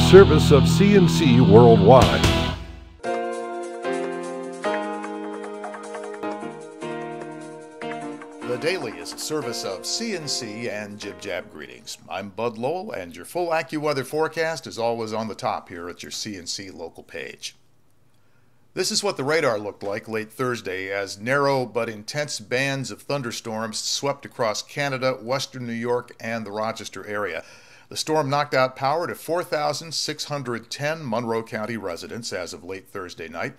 service of CNC Worldwide. The Daily is a service of CNC and Jib Jab Greetings. I'm Bud Lowell, and your full AccuWeather forecast is always on the top here at your CNC local page. This is what the radar looked like late Thursday as narrow but intense bands of thunderstorms swept across Canada, western New York, and the Rochester area. The storm knocked out power to 4,610 Monroe County residents as of late Thursday night.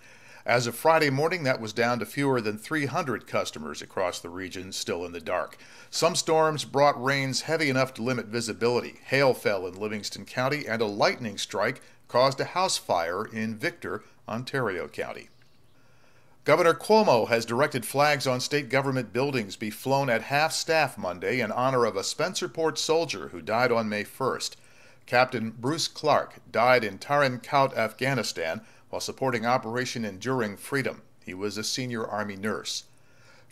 As of Friday morning, that was down to fewer than 300 customers across the region still in the dark. Some storms brought rains heavy enough to limit visibility. Hail fell in Livingston County, and a lightning strike caused a house fire in Victor, Ontario County. Governor Cuomo has directed flags on state government buildings be flown at half-staff Monday in honor of a Spencerport soldier who died on May 1st. Captain Bruce Clark died in Tarin Kowt, Afghanistan, while supporting Operation Enduring Freedom. He was a senior Army nurse.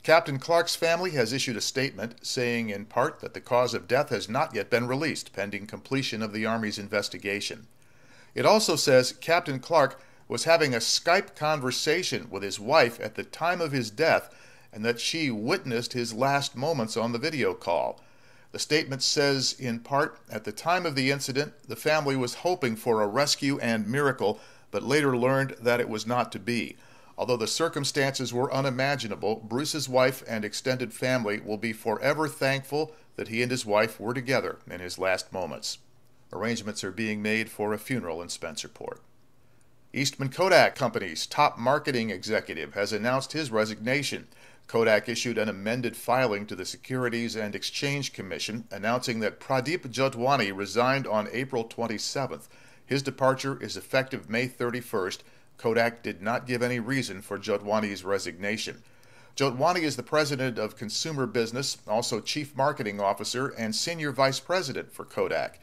Captain Clark's family has issued a statement saying in part that the cause of death has not yet been released, pending completion of the Army's investigation. It also says Captain Clark was having a Skype conversation with his wife at the time of his death and that she witnessed his last moments on the video call. The statement says, in part, at the time of the incident, the family was hoping for a rescue and miracle, but later learned that it was not to be. Although the circumstances were unimaginable, Bruce's wife and extended family will be forever thankful that he and his wife were together in his last moments. Arrangements are being made for a funeral in Spencerport. Eastman Kodak Company's top marketing executive has announced his resignation. Kodak issued an amended filing to the Securities and Exchange Commission announcing that Pradeep Jotwani resigned on April 27th. His departure is effective May 31st. Kodak did not give any reason for Jotwani's resignation. Jotwani is the president of consumer business, also chief marketing officer, and senior vice president for Kodak.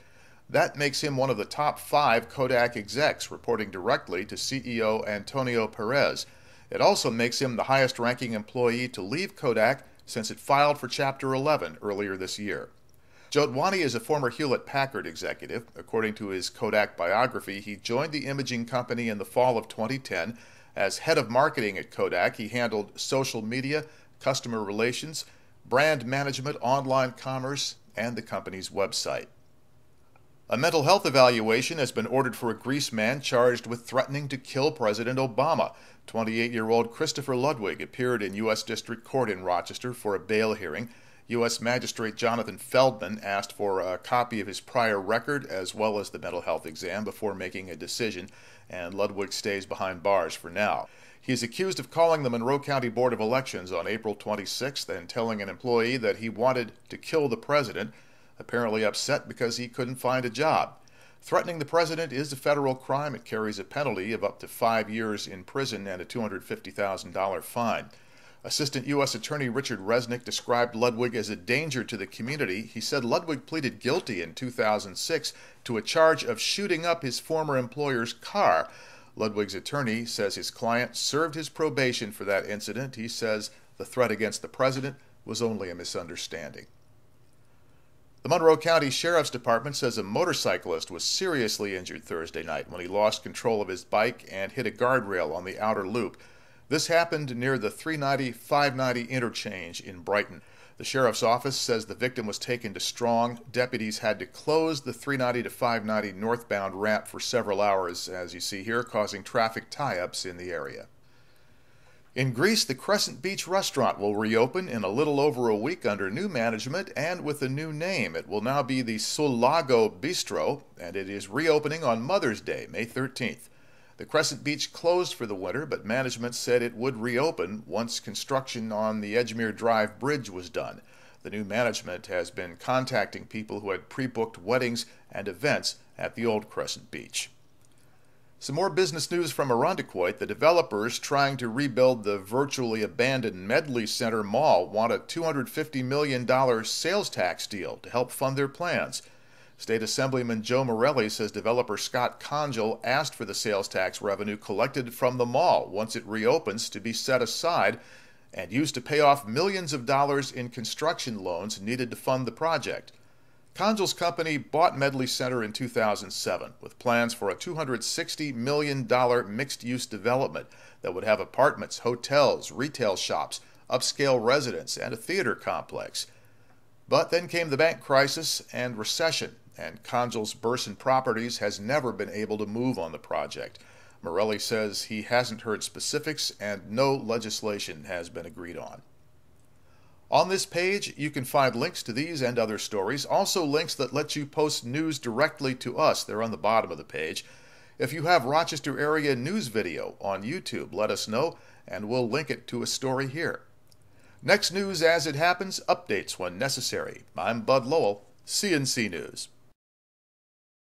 That makes him one of the top 5 Kodak execs, reporting directly to CEO Antonio Perez. It also makes him the highest-ranking employee to leave Kodak since it filed for Chapter 11 earlier this year. Jotwani is a former Hewlett-Packard executive. According to his Kodak biography, he joined the imaging company in the fall of 2010. As head of marketing at Kodak, he handled social media, customer relations, brand management, online commerce, and the company's website. A mental health evaluation has been ordered for a Greece man charged with threatening to kill President Obama. 28-year-old Christopher Ludwig appeared in U.S. District Court in Rochester for a bail hearing. U.S. Magistrate Jonathan Feldman asked for a copy of his prior record as well as the mental health exam before making a decision, and Ludwig stays behind bars for now. He is accused of calling the Monroe County Board of Elections on April 26th and telling an employee that he wanted to kill the president, apparently upset because he couldn't find a job. Threatening the president is a federal crime. It carries a penalty of up to 5 years in prison and a $250,000 fine. Assistant U.S. Attorney Richard Resnick described Ludwig as a danger to the community. He said Ludwig pleaded guilty in 2006 to a charge of shooting up his former employer's car. Ludwig's attorney says his client served his probation for that incident. He says the threat against the president was only a misunderstanding. The Monroe County Sheriff's Department says a motorcyclist was seriously injured Thursday night when he lost control of his bike and hit a guardrail on the outer loop. This happened near the 390-590 interchange in Brighton. The sheriff's office says the victim was taken to Strong. Deputies had to close the 390 to 590 northbound ramp for several hours, as you see here, causing traffic tie-ups in the area. In Greece, the Crescent Beach restaurant will reopen in a little over a week under new management and with a new name. It will now be the Sul Lago Bistro, and it is reopening on Mother's Day, May 13th. The Crescent Beach closed for the winter, but management said it would reopen once construction on the Edgemere Drive Bridge was done. The new management has been contacting people who had pre-booked weddings and events at the old Crescent Beach. Some more business news from Irondequoit. The developers trying to rebuild the virtually abandoned Medley Center Mall want a $250 million sales tax deal to help fund their plans. State Assemblyman Joe Morelli says developer Scott Conjal asked for the sales tax revenue collected from the mall once it reopens to be set aside and used to pay off millions of dollars in construction loans needed to fund the project. Congel's company bought Medley Center in 2007 with plans for a $260 million mixed-use development that would have apartments, hotels, retail shops, upscale residents, and a theater complex. But then came the bank crisis and recession, and Congel's Burson Properties has never been able to move on the project. Morelli says he hasn't heard specifics and no legislation has been agreed on. On this page, you can find links to these and other stories, also links that let you post news directly to us. They're on the bottom of the page. If you have Rochester area news video on YouTube, let us know, and we'll link it to a story here. Next news as it happens, updates when necessary. I'm Bud Lowell, CNC News.